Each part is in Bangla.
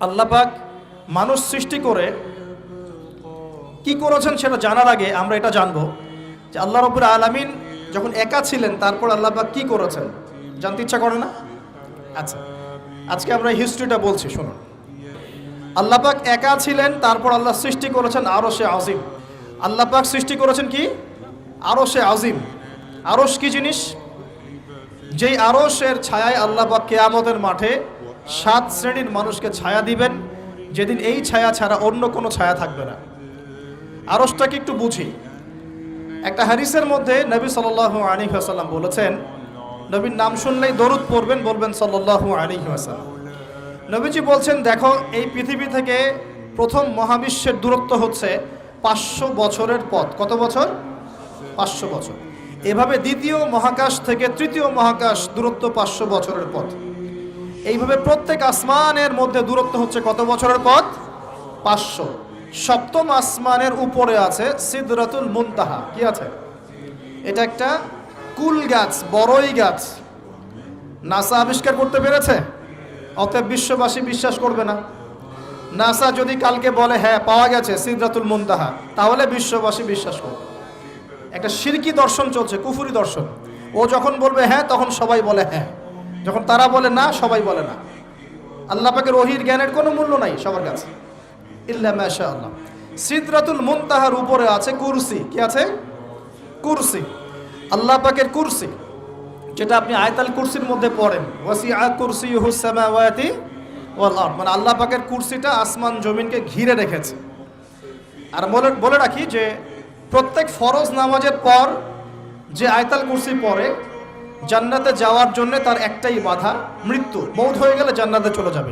আল্লাহ পাক মানুষ সৃষ্টি করে কি করেছেন সেটা জানার আগে আমরা এটা জানবো যে আল্লাহ রাব্বুল আলামিন যখন একা ছিলেন তারপর আল্লাহ পাক কি করেছেন জানতে ইচ্ছা করে না? আচ্ছা, আজকে আমরা হিস্ট্রিটা বলছি, শুনুন। আল্লাহ পাক একা ছিলেন, তারপর আল্লাহ সৃষ্টি করেছেন আরশে আজিম। আল্লাহ পাক সৃষ্টি করেছেন কি? আরশে আজিম। আরশ কি জিনিস? যেই আরশের ছায়ায় আল্লাহ পাক কিয়ামতের মাঠে 7 শ্রেণীর মানুষকে ছায়া দিবেন, যেদিন এই ছায়া ছাড়া অন্য কোনো ছায়া থাকবে না। আরশটাকে একটু বুঝি। একটা হাদিসের মধ্যে নবী সাল্লাল্লাহু আলাইহি ওয়াসাল্লাম বলেছেন, নবীর নাম শুনলেই দরুদ পড়বেন, বলবেন সাল্লাল্লাহু আলাইহি ওয়াসাল্লাম। নবীজি বলছেন, দেখো এই পৃথিবী থেকে প্রথম মহাবিশ্বের দূরত্ব হচ্ছে 500 বছরের পথ। কত বছর? 500 বছর। এভাবে দ্বিতীয় মহাকাশ থেকে তৃতীয় মহাকাশ দূরত্ব 500 বছরের পথ। এইভাবে প্রত্যেক আসমানের মধ্যে দূরত্ব হচ্ছে কত বছরের পথ? 500। সপ্তম আসমানের উপরে আছে সিদরাতুল মুনতাহা। কি আছে? এটা একটা কুল গাছ, বড়ই গাছ। নাসা আবিষ্কার করতে পেরেছে, অতএব বিশ্ববাসী বিশ্বাস করবে না। নাসা যদি কালকে বলে হ্যাঁ পাওয়া গেছে সিদরাতুল মুনতাহা, তাহলে বিশ্ববাসী বিশ্বাস করবে। একটা শিরকি দর্শন চলছে, কুফরি দর্শন। ও যখন বলবে হ্যাঁ, তখন সবাই বলে হ্যাঁ, যখন তারা বলে না, সবাই বলে না। আল্লাহ পাকের ওহীর জ্ঞানের কোনো মূল্য নাই সবার কাছে, ইল্লা মাশাআল্লাহ। সিদরাতুল মুনতাহার উপরে আছে কুরসি। কি আছে? কুরসি। আল্লাহ পাকের কুরসি, যেটা আপনি আয়াতুল কুরসির মধ্যে পড়েন, ওয়াসিআ কুরসিয়ুহুস সামাওয়াতি ওয়াল আরদ, মানে আল্লাহ পাকের কুরসিটা আসমান জমিনকে ঘিরে রেখেছে। আর বলে রাখি যে প্রত্যেক ফরজ নামাজের পর যে আয়াতুল কুরসি পড়ে, জান্নাতে যাওয়ার জন্য তার একটাই বাধা, মৃত্যু। মৌত হয়ে গেলে জান্নাতে চলে যাবে।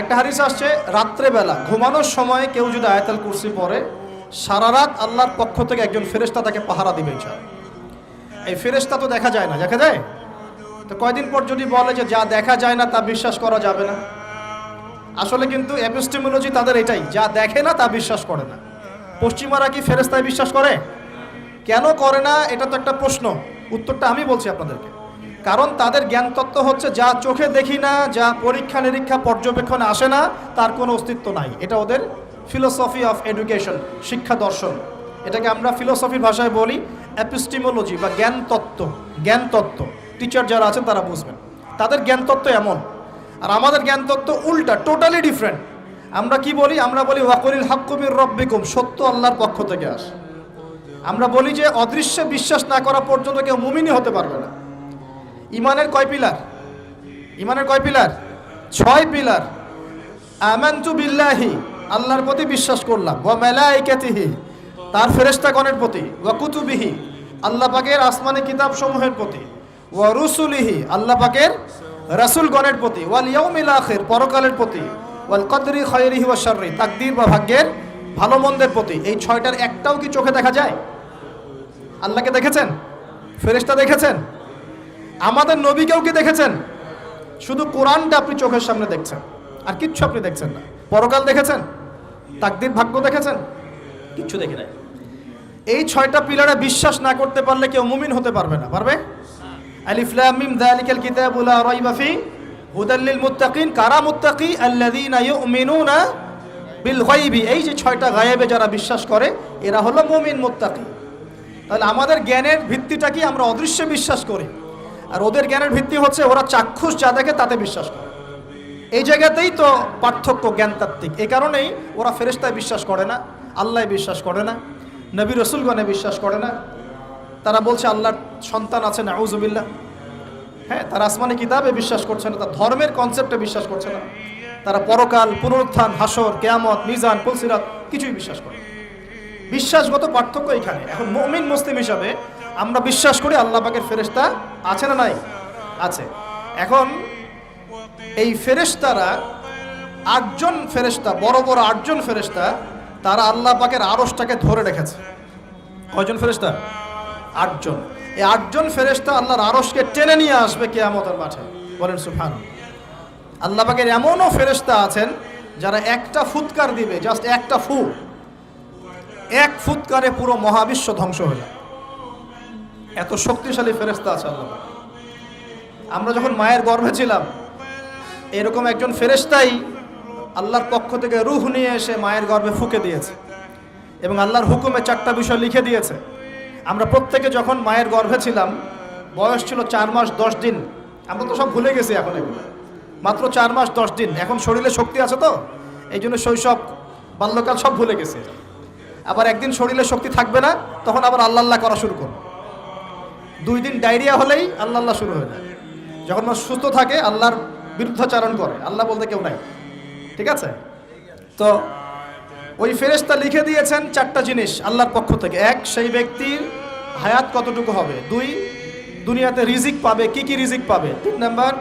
একটা হাদিস আসছে, রাত্রেবেলা ঘুমানোর সময় কেউ যদি আয়াতুল কুরসি পড়ে, সারা রাত আল্লাহর পক্ষ থেকে একজন ফেরেশতা তাকে পাহারা দিবে। এই ফেরেশতা তো দেখা যায় না, দেখা যায়? তো কয়দিন পর যদি বলে যে যা দেখা যায় না তা বিশ্বাস করা যাবে না, আসলে কিন্তু এপিস্টেমোলজি তাদের এটাই, যা দেখে না তা বিশ্বাস করে না। পশ্চিমারা কি ফেরেশতায় বিশ্বাস করে? কেন করে না? এটা তো একটা প্রশ্ন, উত্তরটা আমি বলছি আপনাদেরকে। কারণ তাদের জ্ঞান তত্ত্ব হচ্ছে যা চোখে দেখি না, যা পরীক্ষা নিরীক্ষা পর্যবেক্ষণে আসে না, তার কোনো অস্তিত্ব নাই। এটা ওদের ফিলোসফি অফ এডুকেশন, শিক্ষা দর্শন। এটাকে আমরা ফিলোসফির ভাষায় বলি এপিস্টেমোলজি বা জ্ঞান তত্ত্ব। জ্ঞান তত্ত্ব টিচার যারা আছেন তারা বুঝবেন, তাদের জ্ঞান তত্ত্ব এমন। আর আমাদের জ্ঞান তত্ত্ব উল্টা, টোটালি ডিফারেন্ট। আমরা কি বলি? আমরা বলি ওয়াকুলিল হাক্কু মির রাব্বিকুম, সত্য আল্লাহর পক্ষ থেকে আসে। আমরা বলি যে অদৃশ্যে বিশ্বাস না করা পর্যন্ত কেউ মুমিনই হতে পারবে না। ইমানের কয় পিলার? ইমানের কয় পিলার? 6 পিলার। আমানতু বিল্লাহি, আল্লাহর প্রতি বিশ্বাস করলাম, ওয়া মালাইকাতিহি, তার ফেরেশতাগণের প্রতি, ওয়া কুতুবিহি, আল্লাহ পাকের আসমানি কিতাব সমূহের প্রতি, ওয়া রুসুলিহি, আল্লাহ পাকের রাসূলগণের প্রতি, ওয়াল ইয়াউমিল আখির, পরকালের প্রতি, ওয়াল কদরি খায়রিহি ওয়া শাররি, তাকদীর বা ভাগ্যের ভালো মন্দের প্রতি। এই 6টার একটাও কি চোখে দেখা যায়? আল্লাহকে দেখেছেন? ফেরেশতা দেখেছেন? আমাদের নবীকেও কি দেখেছেন? শুধু কোরআনটা আপনি চোখের সামনে দেখছেন, আর কিচ্ছু আপনি দেখছেন না। পরকাল দেখেছেন? তাকদীর ভাগ্য দেখেছেন? কিচ্ছু দেখি নাই। এই 6টা পিলারে বিশ্বাস না করতে পারলে কেউ মুমিন হতে পারবে না। পারবে? আলিফ লাম মিম যালিকাল কিতাবু লা রাইবা ফি হুদাল লিল মুত্তাকিন। কারা মুত্তাকি? আল্লাযীনা ইউমিনুনা বিল গায়বি। এই যে 6টা গায়েবে যারা বিশ্বাস করে, এরা হলো মুমিন, মুত্তাকি। তাহলে আমাদের জ্ঞানের ভিত্তিটা কি? আমরা অদৃশ্যে বিশ্বাস করি। আর ওদের জ্ঞানের ভিত্তি হচ্ছে ওরা চাক্ষুষ যা দেখে তাতে বিশ্বাস করে। এই জায়গাতেই তো পার্থক্য জ্ঞানতাত্ত্বিক। এই কারণেই ওরা ফেরেশতায় বিশ্বাস করে না, আল্লাহ বিশ্বাস করে না, নবী রসুলগণে বিশ্বাস করে না। তারা বলছে আল্লাহর সন্তান আছে, নাউযুবিল্লাহ। হ্যাঁ, তারা আসমানি কিতাবে বিশ্বাস করছে না, তার ধর্মের কনসেপ্টে বিশ্বাস করছে না। তারা পরকাল, পুনরুত্থান, হাসর, কিয়ামত, মিজান, পুলসিরাত কিছুই বিশ্বাস করে। বিশ্বাসগত পার্থক্য এখানে। এখন মুমিন মুসলিম হিসাবে আমরা বিশ্বাস করি আল্লাহ পাকের ফেরেশতা আছে না নাই? আছে। এখন এই ফেরেশতারা 8জন ফেরেশতা, বড় বড় 8জন ফেরেশতা, তারা আল্লাহ পাকের আরশটাকে ধরে রেখেছে। কয়জন ফেরেশতা? 8জন। এই 8জন ফেরেশতা আল্লাহর আরশকে টেনে নিয়ে আসবে কিয়ামতের মাঠে। বলেন সুবহানাল্লাহ। আল্লাহ পাকের এমনও ফেরেশতা আছেন যারা একটা ফুৎকার দিবে, জাস্ট একটা ফু, এক ফুৎকারে পুরো মহাবিশ্ব ধ্বংস হয়ে যায়। এত শক্তিশালী ফেরেশতা আছে আল্লাহ পাক। আমরা যখন মায়ের গর্ভে ছিলাম, এরকম একজন ফেরেশতাই আল্লাহর পক্ষ থেকে রূহ নিয়ে এসে মায়ের গর্ভে ফুঁকে দিয়েছে এবং আল্লাহর হুকুমে 4টা বিষয় লিখে দিয়েছে। আমরা প্রত্যেকে যখন মায়ের গর্ভে ছিলাম, বয়স ছিল 4 মাস 10 দিন। আমরা তো সব ভুলে গেছি এখন, এগুলো মাত্র 4 মাস 10 দিন। এখন শরীরে শক্তি আছে তো, এই জন্য শৈশব বাল্যকাল সব ভুলে গেছে। আবার একদিন শরীরে শক্তি থাকবে না, তখন আবার আল্লাহ আল্লাহ করা শুরু করবে। 2 দিন ডায়রিয়া হলেই আল্লাহ আল্লাহ শুরু হয়ে যায়। যখন মানুষ সুস্থ থাকে আল্লাহর বিরুদ্ধাচারণ করে, আল্লাহ বলতে কেউ নাই। ঠিক আছে? তো ওই ফেরেশতা লিখে দিয়েছেন 4টা জিনিস আল্লাহর পক্ষ থেকে। 1, সেই ব্যক্তির হায়াত কতটুকু হবে। 2, দুনিয়াতে রিজিক পাবে, কি কি রিজিক পাবে। 3 নাম্বার,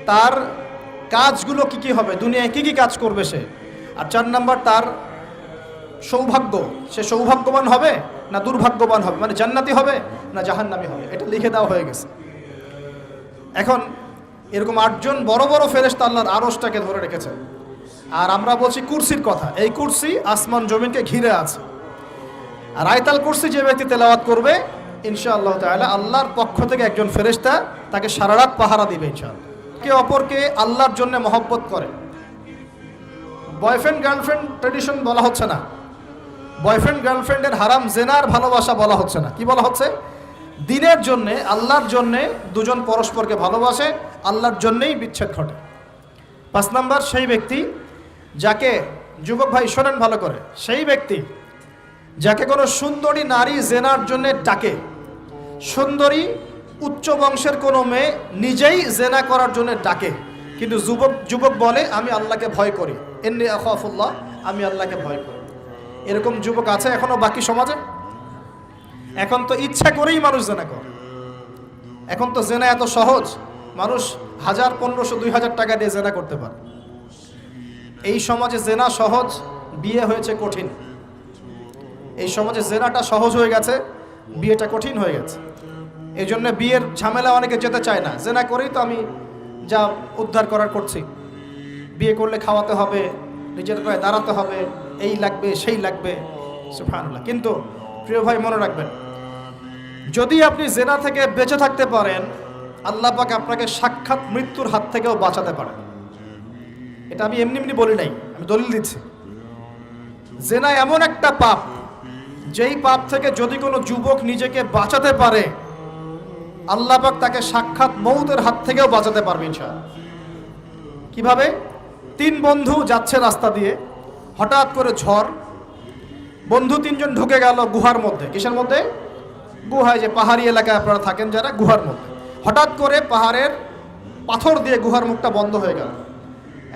তার কাজগুলো কি কি হবে, দুনিয়ায় কি কি কাজ করবে সে। আর 4 নাম্বার, তার সৌভাগ্য, সে সৌভাগ্যবান হবে না দুর্ভাগ্যবান হবে, মানে জান্নাতি হবে না জাহান্নামী হবে। এটা লিখে দেওয়া হয়ে গেছে। এখন এরকম 8 জন বড় বড় ফেরেশতা আল্লাহর আরশটাকে ধরে রেখেছে। আর আমরা বলছি কুরসির কথা। এই কুরসি আসমান জমিনকে ঘিরে আছে। আর আয়াতুল কুরসি যে ব্যক্তি তেলাওয়াত করবে, ইনশাআল্লাহ তাআলা আল্লাহর পক্ষ থেকে একজন ফেরেশতা তাকে সারা রাত পাহারা দিবে ইনশাআল্লাহ। কে অপরকে আল্লাহর জন্য মহব্বত করে। বয়ফ্রেন্ড গার্লফ্রেন্ড ট্র্যাডিশন বলা হচ্ছে না। বয়ফ্রেন্ড গার্লফ্রেন্ডের হারাম জেনার ভালোবাসা বলা হচ্ছে না। কি বলা হচ্ছে? দিনের জন্যে, আল্লাহর জন্যে দুজন পরস্পরকে ভালোবাসে, আল্লাহর জন্যেই বিচ্ছেদ ঘটে। 5 নাম্বার, সেই ব্যক্তি যাকে, যুবক ভাই শোনেন ভালো করে, সেই ব্যক্তি যাকে কোনো সুন্দরী নারী জেনার জন্য ডাকে। সুন্দরী উচ্চ বংশের কোনো মেয়ে নিজেই জেনা করার জন্য ডাকে, কিন্তু যুবক বলে আমি আল্লাহকে ভয় করি, ইন্নী আখাফুল্লাহ, আমি আল্লাহকে ভয় করি। এরকম যুবক আছে এখনো বাকি সমাজে? এখন তো ইচ্ছা করেই মানুষ জেনা করে। এখন তো জেনা এত সহজ, মানুষ 1000, 1500, 2000 টাকা দিয়ে জেনা করতে পারে। এই সমাজে জেনা সহজ, বিয়ে হয়েছে কঠিন। এই সমাজে জেনাটা সহজ হয়ে গেছে, বিয়েটা কঠিন হয়ে গেছে। এই জন্য বিয়ের ঝামেলা অনেকে যেতে চায় না। জেনা করেই তো আমি যা উদ্ধার করার করছি। বিয়ে করলে খাওয়াতে হবে, নিজের পায়ে দাঁড়াতে হবে, এই লাগবে সেই লাগবে, সুবহানাল্লাহ। কিন্তু প্রিয় ভাই মনে রাখবেন, যদি আপনি জেনা থেকে বেঁচে থাকতে পারেন, আল্লাহ পাক আপনাকে সাক্ষাৎ মৃত্যুর হাত থেকেও বাঁচাতে পারেন। এটা আমি এমনি এমনি বলি নাই, আমি দলিল দিচ্ছি। জেনা এমন একটা পাপ, যেই পাপ থেকে যদি কোনো যুবক নিজেকে বাঁচাতে পারে, আল্লাহ পাক তাকে সাক্ষাৎ মৌতের হাত থেকেও বাঁচাতে পারবে ইনশাআল্লাহ। কিভাবে? 3 বন্ধু যাচ্ছে রাস্তা দিয়ে, হঠাৎ করে ঝড়, বন্ধু 3 জন ঢুকে গেল গুহার মধ্যে। কিসের মধ্যে? গুহায়, যে পাহাড়ি এলাকায় আপনারা থাকেন যারা, গুহার মধ্যে। হঠাৎ করে পাহাড়ের পাথর দিয়ে গুহার মুখটা বন্ধ হয়ে গেল।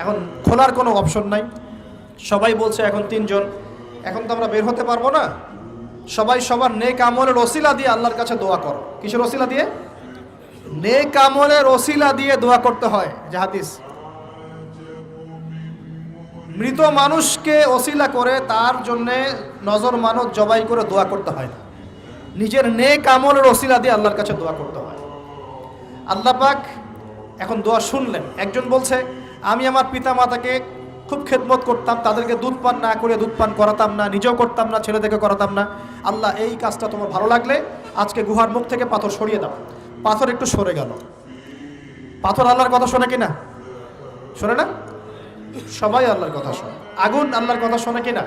এখন খোলার কোনো অপশন নাই। সবাই বলছে এখন 3 জন, এখন তো আমরা বের হতে পারবো না। সবাই সবার নেক আমলের ওসিলা দিয়ে আল্লাহর কাছে দোয়া করো। কিসের ওসিলা দিয়ে? নেক আমলের ওসিলা দিয়ে দোয়া করতে হয়। যে হাদিস, মৃত মানুষকে ওসিলা করে তার জন্য নজর মানত জবাই করে দোয়া করতে হয় না, নিজের নেক আমলের ওসিলা দিয়ে আল্লাহর কাছে দোয়া করতে হয়। আল্লাহ পাক এখন দোয়া শুনলেন। একজন বলছে আমি আমার পিতা মাতাকে খুব খেদমত করতাম, তাদেরকে দুধ পান না করে দুধ পান করাতাম না, নিজেও করতাম না, ছেলেদেরকে করাতাম না। আল্লাহ এই কাজটা তোমার ভালো লাগলে আজকে গুহার মুখ থেকে পাথর সরিয়ে দাও। পাথর একটু সরে গেল। পাথর আল্লাহর কথা শোনে কিনা? শোনে না? সবাই আল্লাহর কথা শোনে। আগুন আল্লাহর কথা শোনে কিনা?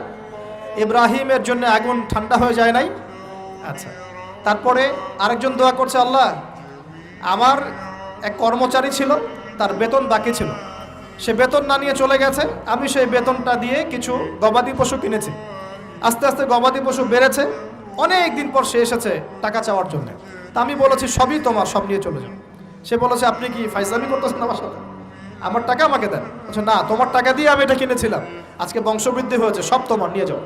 ইব্রাহিমের জন্য আগুন ঠান্ডা হয়ে যায় নাই? আচ্ছা, তারপরে আরেকজন দোয়া করছে, আল্লাহ আমার এক কর্মচারী ছিল, তার বেতন বাকি ছিল, সে বেতন না নিয়ে চলে গেছে, আমি সেই বেতনটা দিয়ে কিছু গবাদি পশু কিনেছি। আস্তে আস্তে গবাদি পশু বেড়েছে, অনেক দিন পর সে এসেছে টাকা চাওয়ার জন্য। তা আমি বলেছি সবই তোমার, সব নিয়ে চলে যাও। সে বলেছে আপনি কি ফাইজলামি করতেছেন আমার সাথে? আমার টাকা আমাকে দেন। বলছে না, তোমার টাকা দিয়ে আমি এটা কিনেছিলাম, আজকে বংশবৃদ্ধি হয়েছে, সব তোমার, নিয়ে যাও।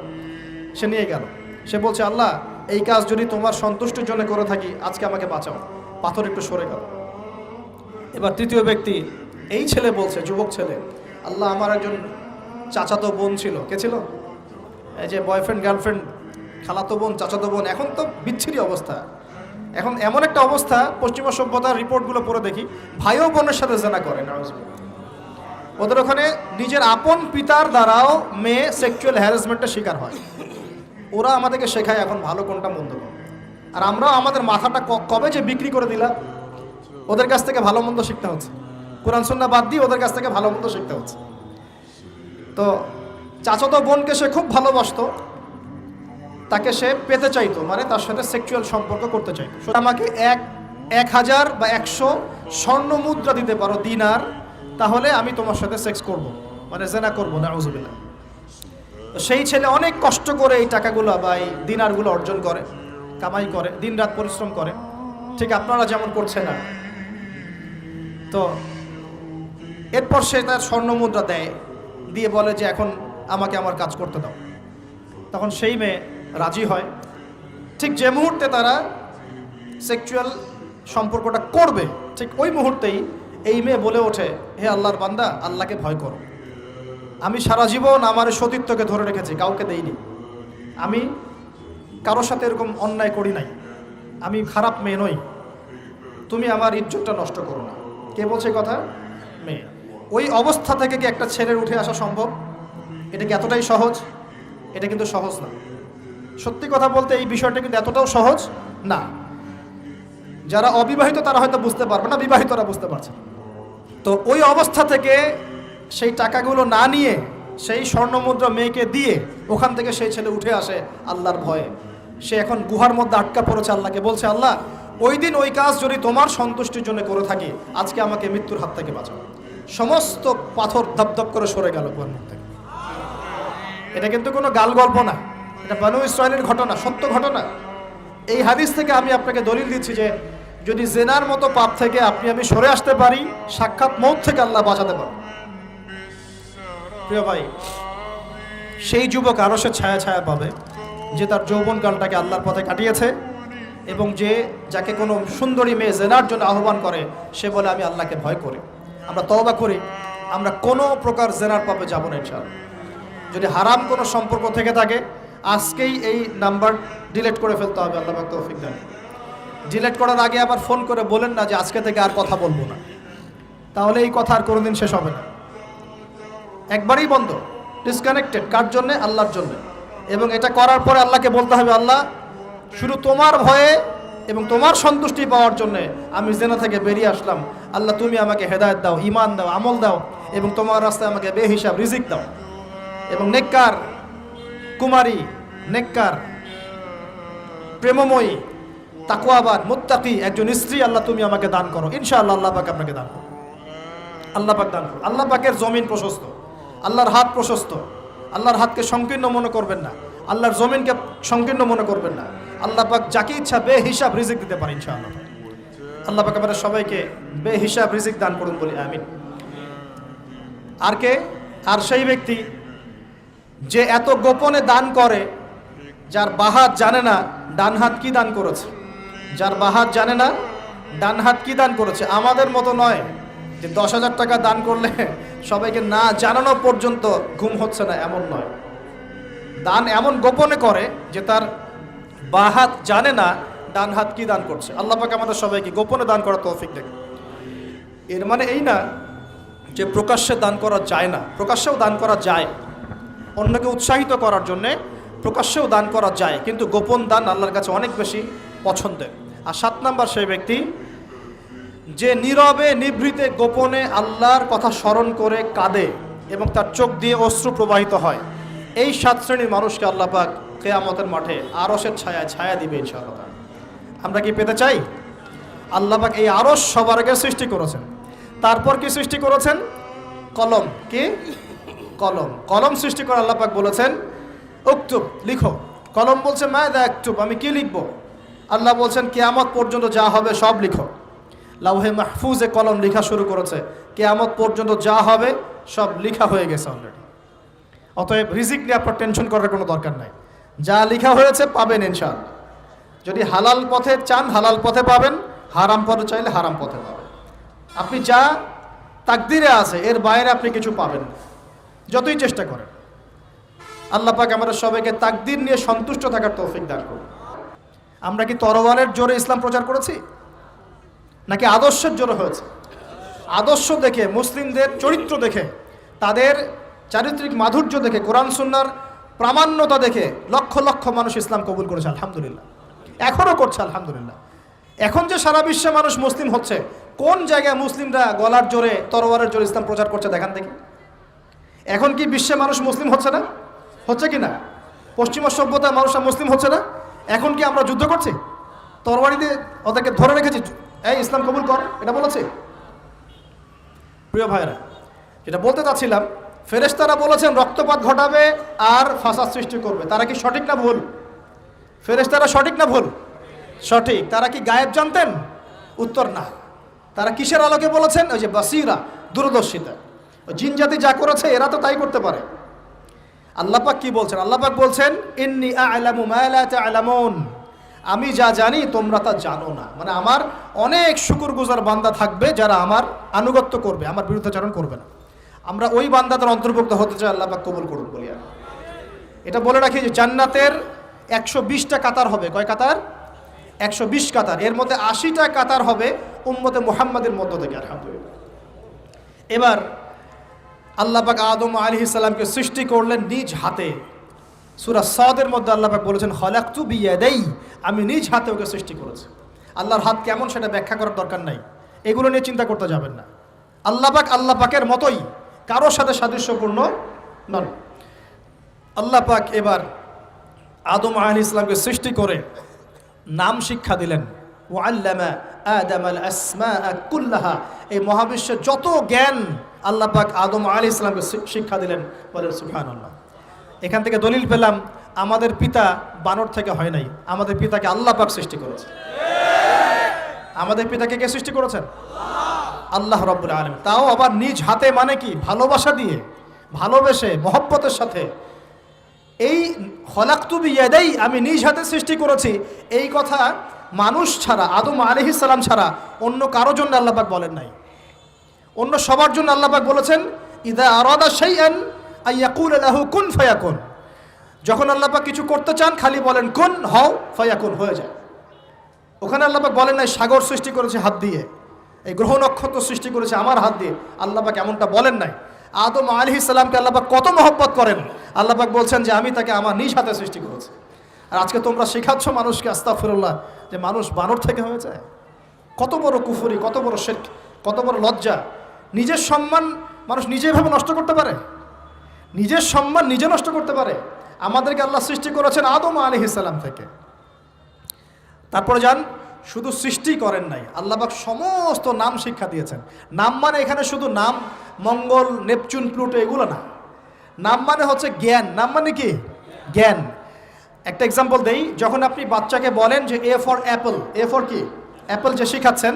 সে নিয়ে গেল। সে বলছে আল্লাহ এই কাজ যদি তোমার সন্তুষ্টির জন্য করে থাকি, আজকে আমাকে বাঁচাও। পাথর একটু সরে গেল। এবার তৃতীয় ব্যক্তি, এই ছেলে বলছে, যুবক ছেলে, আল্লাহ আমার একজন চাচাতো বোন ছিল। কে ছিল? এই যে বয়ফ্রেন্ড গার্লফ্রেন্ড, খালাতো বোন, চাচাতো বোন, এখন তো বিচ্ছিরি অবস্থা। এখন এমন একটা অবস্থা, পশ্চিমা সভ্যতার রিপোর্টগুলো পড়ে দেখি, ভাইও বোনের সাথে জেনা করে। ওদের ওখানে নিজের আপন পিতার দ্বারাও মেয়ে সেক্সুয়াল হ্যারাসমেন্টের শিকার হয়। ওরা আমাদেরকে শেখায় এখন ভালো কোনটা মন্দ কোনটা। আর আমরাও আমাদের মাথাটা কবে যে বিক্রি করে দিলাম, ওদের কাছ থেকে ভালো মন্দ শিখতে হচ্ছে। কোরআন সুন্নাহ বাদ দিয়ে ওদের কাছ থেকে ভালো মন্দ শিখতে হচ্ছে। তো চাচাতো বোনকে সে খুব ভালোবাসতো, তাকে সে পেতে চাইতো, মানে তার সাথে সেক্সুয়াল সম্পর্ক করতে চাইতো। আমাকে 1000 বা 100 স্বর্ণ মুদ্রা দিতে পারো, দিনার, তাহলে আমি তোমার সাথে সেক্স করব, মানে জেনা করবো, নাউজুবিল্লাহ। সেই ছেলে অনেক কষ্ট করে এই টাকাগুলো বা এই দিনারগুলো অর্জন করে, কামাই করে, দিনরাত পরিশ্রম করে, ঠিক আপনারা যেমন করছেন না। তো এরপর সে তার স্বর্ণ মুদ্রা দেয়, দিয়ে বলে যে এখন আমাকে আমার কাজ করতে দাও। তখন সেই মেয়ে রাজি হয়। ঠিক যে মুহূর্তে তারা সেক্সুয়াল সম্পর্কটা করবে, ঠিক ওই মুহূর্তেই এই মেয়ে বলে ওঠে, হে আল্লাহর বান্দা, আল্লাহকে ভয় করো। আমি সারা জীবন আমার সতীত্বকে ধরে রেখেছি, কাউকে দেইনি, আমি কারোর সাথে এরকম অন্যায় করি নাই, আমি খারাপ মেয়ে নই, তুমি আমার ইজ্জতটা নষ্ট করো না। কে বলছে কথা? মেয়ে। ওই অবস্থা থেকে কি একটা ছেলের উঠে আসা সম্ভব? এটা কি এতটাই সহজ? এটা কিন্তু সহজ না। সত্যি কথা বলতে এই বিষয়টা কিন্তু এতটাও সহজ না। যারা অবিবাহিত তারা হয়তো বুঝতে পারবে না, বিবাহিতরা বুঝতে পারছে। তো ওই অবস্থা থেকে সেই টাকাগুলো না নিয়ে সেই স্বর্ণমুদ্রা মেয়েকে দিয়ে ওখান থেকে সেই ছেলে উঠে আসে আল্লাহর ভয়ে। সে এখন গুহার মধ্যে আটকা পড়েছে, আল্লাহকে বলছে, আল্লাহ ওই দিন ওই কাজ যদি তোমার সন্তুষ্টির জন্য করে থাকি, আজকে আমাকে মৃত্যুর হাত থেকে বাঁচাও। সমস্ত পাথর ধপধপ করে সরে গেল গুহার মুখ থেকে। এটা কিন্তু কোনো গাল গল্প না, এটা বনু ইসরায়েলের ঘটনা, সত্য ঘটনা। এই হাদিস থেকে আমি আপনাকে দলিল দিচ্ছি যে যদি জেনার মতো পাপ থেকে আমি সরে আসতে পারি, সাক্ষাৎ মৌত থেকে আল্লাহ বাঁচাতে পারে। প্রিয় ভাই, সেই যুবক আরো সে ছায়া ছায়া পাবে যে তার যৌবনকালটাকে আল্লাহর পথে কাটিয়েছে, এবং যাকে কোনো সুন্দরী মেয়ে জেনার জন্য আহ্বান করে, সে বলে আমি আল্লাহকে ভয় করি। আমরা তওবা করি, আমরা কোনো প্রকার জেনার পাপে যাব না ইনশাআল্লাহ। যদি হারাম কোনো সম্পর্ক থেকে থাকে, আজকেই এই নাম্বার ডিলিট করে ফেলতে হবে। আল্লাহ পাক তৌফিক দেন। ডিলিট করার আগে আবার ফোন করে বলেন না যে আজকে থেকে আর কথা বলবো না, তাহলে এই কথা আর কোনোদিন শেষ হবে না। একবারই বন্ধ, ডিসকানেক্টেড। কার জন্য? আল্লাহর জন্য। এবং এটা করার পরে আল্লাহকে বলতে হবে, আল্লাহ শুধু তোমার ভয়ে এবং তোমার সন্তুষ্টি পাওয়ার জন্য আমি জেনা থেকে বেরিয়ে আসলাম। আল্লাহ তুমি আমাকে হেদায়েত দাও, ঈমান দাও, আমল দাও, এবং তোমার রাস্তায় আমাকে বেহিসাব রিজিক দাও, এবং নেককার কুমারী, নেককার প্রেমময়ী, তাকওয়াবান, মুত্তাকি একজন স্ত্রী আল্লাহ তুমি আমাকে দান করো। ইনশাআল্লাহ আল্লাহ পাক আপনাকে দান করো। আল্লাহ পাক দান করো। আল্লাহ পাকের জমিন প্রশস্ত, আল্লাহর হাত প্রশস্ত। আল্লাহর হাতকে সংকীর্ণ মনে করবেন না, আল্লাহর জমিনকে সংকীর্ণ মনে করবেন না। আল্লাহ পাক যাকে ইচ্ছা বেহিসাব রিজিক দিতে পারে ইনশাআল্লাহ। আল্লাহ পাক আমাদের সবাইকে বেহিসাব রিজিক দান করুন বলি আমিন। আর সেই ব্যক্তি যে এত গোপনে দান করে, যার বাহাত জানে না ডান হাত কি দান করেছে, যার বাহাত জানে না ডান হাত কি দান করেছে। আমাদের মতো নয় যে 10,000 টাকা দান করলে সবাইকে না জানানো পর্যন্ত ঘুম হচ্ছে না, এমন নয়। দান এমন গোপনে করে যে তার বাহাত জানে না ডান হাত কি দান করছে। আল্লাহ পাক আমাদের সবাইকে গোপনে দান করার তৌফিক দেন। এর মানে এই না যে প্রকাশ্যে দান করা যায় না, প্রকাশ্যেও দান করা যায়। অন্যকে উৎসাহিত করার জন্যে প্রকাশ্যেও দান করা যায়, কিন্তু গোপন দান আল্লাহর কাছে অনেক বেশি পছন্দের। আর 7 নাম্বার সেই ব্যক্তি যে নীরবে নিভৃতে গোপনে আল্লাহর কথা স্মরণ করে কাঁদে এবং তার চোখ দিয়ে অশ্রু প্রবাহিত হয়। এই 7 শ্রেণীর মানুষকে আল্লাহ পাক কিয়ামতের মাঠে আরশের ছায়ায় ছায়া দিবে ইনশাআল্লাহ। আমরা কি পেতে চাই? আল্লাহ পাক এই আরশ সবার আগে সৃষ্টি করেছেন, তারপর কি সৃষ্টি করেছেন? কলম। কি? কলম। কলম সৃষ্টি করে আল্লাহ পাক বলেছেন উকতুব, লিখো। কলম বলছে মাযা আকতুব, আমি কি লিখবো? আল্লাহ বলছেন কিয়ামত পর্যন্ত যা হবে সব লিখো। লাউহে মাহফুজে কলম লেখা শুরু করেছে, কিয়ামত পর্যন্ত যা হবে সব লেখা হয়ে গেছে অলরেডি। অতএব রিজিক নিয়ে আপনার টেনশন করার কোনো দরকার নাই, যা লেখা হয়েছে পাবেন ইনশাআল্লাহ। যদি হালাল পথে চান হালাল পথে পাবেন, হারাম পথে চাইলে হারাম পথে পাবেন। আপনি যা তাকদিরে আছে এর বাইরে আপনি কিছু পাবেন না, যতই চেষ্টা করেন। আল্লাহ পাক আমাদের সবাইকে তাকদির নিয়ে সন্তুষ্ট থাকার তৌফিক দান করুন। আমরা কি তরবারের জোরে ইসলাম প্রচার করেছি, নাকি আদর্শের জোরে হয়েছে? আদর্শ দেখে, মুসলিমদের চরিত্র দেখে, তাদের চারিত্রিক মাধুর্য দেখে, কোরআন সুন্নাহর প্রামাণ্যতা দেখে লক্ষ লক্ষ মানুষ ইসলাম কবুল করেছে আলহামদুলিল্লাহ, এখনও করছে আলহামদুলিল্লাহ। এখন যে সারা বিশ্বে মানুষ মুসলিম হচ্ছে, কোন জায়গায় মুসলিমরা গলার জোরে তরবারের জোরে ইসলাম প্রচার করছে দেখান দেখি। এখন কি বিশ্বে মানুষ মুসলিম হচ্ছে না? হচ্ছে কি না? পশ্চিমা সভ্যতার মানুষরা মুসলিম হচ্ছে না? এখন কি আমরা যুদ্ধ করছি? তরবারি দিয়ে ওদেরকে ধরে রেখেছি, এই ইসলাম কবুল কর, এটা বলেছে? প্রিয় ভাইরা, যেটা বলতে চাচ্ছিলাম, ফেরেশতারা বলেছেন রক্তপাত ঘটাবে আর ফাসাদ সৃষ্টি করবে। তারা কি সঠিক না ভুল? ফেরেশতারা সঠিক না ভুল? সঠিক। তারা কি গায়েব জানতেন? উত্তর না। তারা কিসের আলোকে বলেছেন? ওই যে বাসিরা, দূরদর্শিতা। জিন জাতি যা করেছে এরা তো তাই করতে পারে। আল্লাহ পাক কি বলছেন? আল্লাহ পাক বলছেন ইন্নী আ'লামু মা লা তা'লামুন, আমি যা জানি তোমরা তা জানো না। মানে আমার অনেক শুকরগুজার বান্দা থাকবে যারা আমার আনুগত্য করবে, আমার বিরুদ্ধাচরণ করবে না। আমরা ওই বান্দাদের অন্তর্ভুক্ত হতে চাই, আল্লাহ পাক কবুল করুন বলি। এটা বলে রাখি যে জান্নাতের 120টা কাতার হবে। কয় কাতার? 120 কাতার। এর মধ্যে 80টা কাতার হবে উম্মতে মুহাম্মাদের মধ্য থেকে, আলহামদুলিল্লাহ। এবার আল্লাহ পাক আদম আলাইহিস সালামকে সৃষ্টি করলেন নিজ হাতে। সূরা সাদের মধ্যে আল্লাহ পাক বলেছেন খলাকতু বিয়াদাই, আমি নিজ হাতে ওকে সৃষ্টি করেছি। আল্লাহর হাত কেমন সেটা ব্যাখ্যা করার দরকার নাই, এগুলো নিয়ে চিন্তা করতে যাবেন না। আল্লাহ পাকের মতোই, কারোর সাথে সাদৃশ্যপূর্ণ নন। আল্লাহ পাক এবার আদম আলাইহিস সালামকে সৃষ্টি করে নাম শিক্ষা দিলেন। ওয়াল্লামা আদামাল আসমাআ কুল্লাহা, এই মহাবিশ্বের যত জ্ঞান আল্লাহ পাক আদম আলাইহিস সালামকে শিক্ষা দিলেন। বলেন সুবহানাল্লাহ। এখান থেকে দলিল পেলাম আমাদের পিতা বানর থেকে হয় নাই, আমাদের পিতাকে আল্লাহ পাক সৃষ্টি করেছে। আমাদের পিতাকে কে সৃষ্টি করেছেন? আল্লাহ রাব্বুল আলামিন। তাও আবার নিজ হাতে, মানে কি? ভালোবাসা দিয়ে, ভালোবেসে, মহব্বতের সাথে। এই খলাকতু বিয়াদাই, আমি নিজ হাতে সৃষ্টি করেছি, এই কথা মানুষ ছাড়া, আদম আলাইহিস সালাম ছাড়া অন্য কারো জন্য আল্লাহ পাক বলেন নাই। অন্য সবার জন্য আল্লাহ পাক বলেছেন ইযা আরাদা শাইআন আইয়াকুলা লাহু কুন ফায়াকুন। যখন আল্লাহ পাক কিছু করতে চান খালি বলেন কুন, হও, ফায়াকুন, হয়ে যায়। ওখানে আল্লাহ পাক বলেন নাই সাগর সৃষ্টি করেছে হাত দিয়ে, এই গ্রহ নক্ষত্র সৃষ্টি করেছে আমার হাত দিয়ে, আল্লাহ পাক এমনটা বলেন নাই। আদম আলাইহিস সালামকে আল্লাহ পাক কত মহব্বত করেন, আল্লাহ পাক বলছেন যে আমি তাকে আমার নিজ হাতে সৃষ্টি করেছি। আর আজকে তোমরা শেখাচ্ছ মানুষকে, আস্তাগফিরুল্লাহ, যে মানুষ বানর থেকে হয়ে যায়। কত বড় কুফরি, কত বড় শিরক, কত বড় লজ্জা। নিজের সম্মান মানুষ নিজে এভাবে নষ্ট করতে পারে? নিজের সম্মান নিজে নষ্ট করতে পারে? আমাদেরকে আল্লাহ সৃষ্টি করেছেন আদম আলাইহিস সালাম থেকে। তারপরে যান, শুধু সৃষ্টি করেন নাই, আল্লাহ পাক সমস্ত নাম শিক্ষা দিয়েছেন। নাম মানে এখানে শুধু নাম, মঙ্গল, নেপচুন, প্লুটো এগুলো না। নাম মানে হচ্ছে জ্ঞান। নাম মানে কি? জ্ঞান। একটা এক্সাম্পল দেই, যখন আপনি বাচ্চাকে বলেন যে A for Apple, A for কি? অ্যাপল যে শিখাচ্ছেন,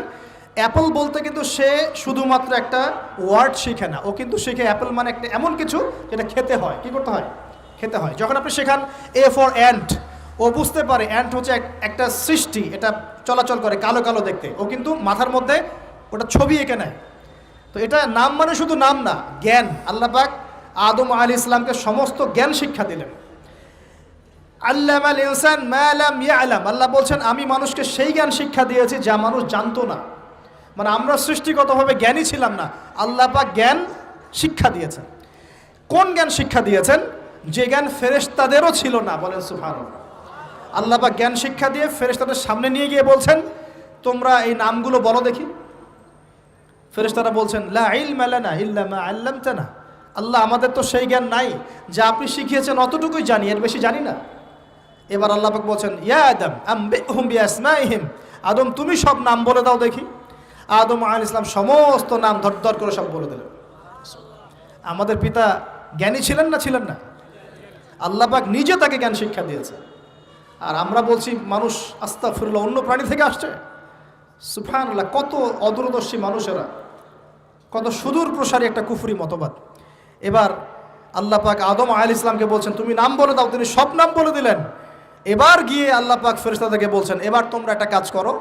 অ্যাপল বলতে কিন্তু সে শুধুমাত্র একটা ওয়ার্ড শিখে না, ও কিন্তু শিখে অ্যাপল মানে একটা এমন কিছু যেটা খেতে হয়। কি করতে হয়? খেতে হয়। যখন আপনি শেখান এ ফর অ্যান্ট, ও বুঝতে পারে অ্যান্ট হচ্ছে একটা সৃষ্টি, এটা চলাচল করে, কালো কালো দেখতে, ও কিন্তু মাথার মধ্যে ওটা ছবি এঁকে নেয়। তো এটা নাম মানে শুধু নাম না, জ্ঞান। আল্লাহ পাক আদম আলাইহিস সালামকে সমস্ত জ্ঞান শিক্ষা দিলেন। আল্লামাল ইনসান মা লাম ইয়ালাম, আল্লাহ বলছেন আমি মানুষকে সেই জ্ঞান শিক্ষা দিয়েছি যা মানুষ জানতো না। মানে আমরা সৃষ্টিগতভাবে জ্ঞানী ছিলাম না, আল্লাহ পাক জ্ঞান শিক্ষা দিয়েছেন। কোন জ্ঞান শিক্ষা দিয়েছেন? যে জ্ঞান ফেরেশতাদেরও ছিল না। বলেন সুবহানাল্লাহ। আল্লাহ পাক জ্ঞান শিক্ষা দিয়ে ফেরেশতাদের সামনে নিয়ে গিয়ে বলছেন তোমরা এই নামগুলো বলো দেখি। ফেরেশতারা বলছেন লা ইলমা লানা ইল্লা মা আল্লামতানা, আল্লাহ আমাদের তো সেই জ্ঞান নাই, যা আপনি শিখিয়েছেন অতটুকুই জানি, এর বেশি জানি না। এবার আল্লাহ পাক বলছেন ইয়া আদম আম্বিহুম বিআসমাইহিম, আদম তুমি সব নাম বলে দাও দেখি। আদম আলাইহিস সালাম সমস্ত নাম ধর করে সব বলে দিলেন। আমাদের পিতা জ্ঞানী ছিলেন না? ছিলেন না? আল্লাহ পাক নিজে তাকে জ্ঞান শিক্ষা দিয়েছে। আর আমরা বলছি মানুষ আস্তাগফিরুল্লাহ অন্য প্রাণী থেকে আসছে। সুবহানাল্লাহ, কত অদূরদর্শী মানুষেরা, কত সুদূর প্রসারী একটা কুফরি মতবাদ। এবার আল্লাহ পাক আদম আলাইহিস সালামকে বলছেন তুমি নাম বলে দাও, তিনি সব নাম বলে দিলেন। এবার গিয়ে আল্লাহ পাক ফেরেশতাদেরকে বলছেন এবার তোমরা একটা কাজ করো,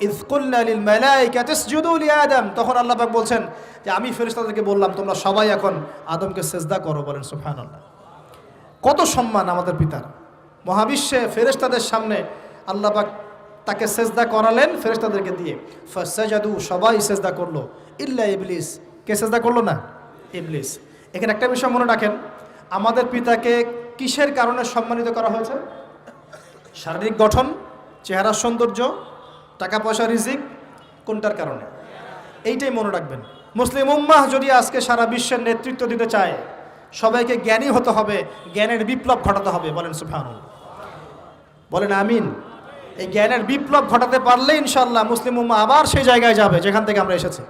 ইয কুলনা লিল মালাইকাতি ইসজুদু লি আদম, তখন আল্লাহ পাক বলছেন যে আমি ফেরেশতাদেরকে বললাম তোমরা সবাই এখন আদমকে সিজদা করো। বলেন সুবহানাল্লাহ। কত সম্মান আমাদের পিতার। মহাবিশ্বে ফেরেশতাদের সামনে আল্লাহ পাক তাকে সিজদা করালেন ফেরেশতাদেরকে দিয়ে। ফাসাজাদু, সবাই সিজদা করলো, ইল্লা ইবলিস, কে সিজদা করলো না? ইবলিস। এখানে একটা বিষয় মনে রাখেন, আমাদের পিতাকে কিসের কারণে সম্মানিত করা হয়েছে? শারীরিক গঠন, চেহারার সৌন্দর্য, টাকা পয়সা রিজিক কোনটার কারণে? এইটাই মনে রাখবেন। মুসলিম উম্মাহ যদি আজকে সারা বিশ্বের নেতৃত্ব দিতে চায়, সবাইকে জ্ঞানী হতে হবে, জ্ঞানের বিপ্লব ঘটাতে হবে। বলেন সুবহানাল্লাহ, বলেন আমিন। এই জ্ঞানের বিপ্লব ঘটাতে পারলে ইনশাআল্লাহ মুসলিম উম্মাহ আবার সেই জায়গায় যাবে যেখান থেকে আমরা এসেছি।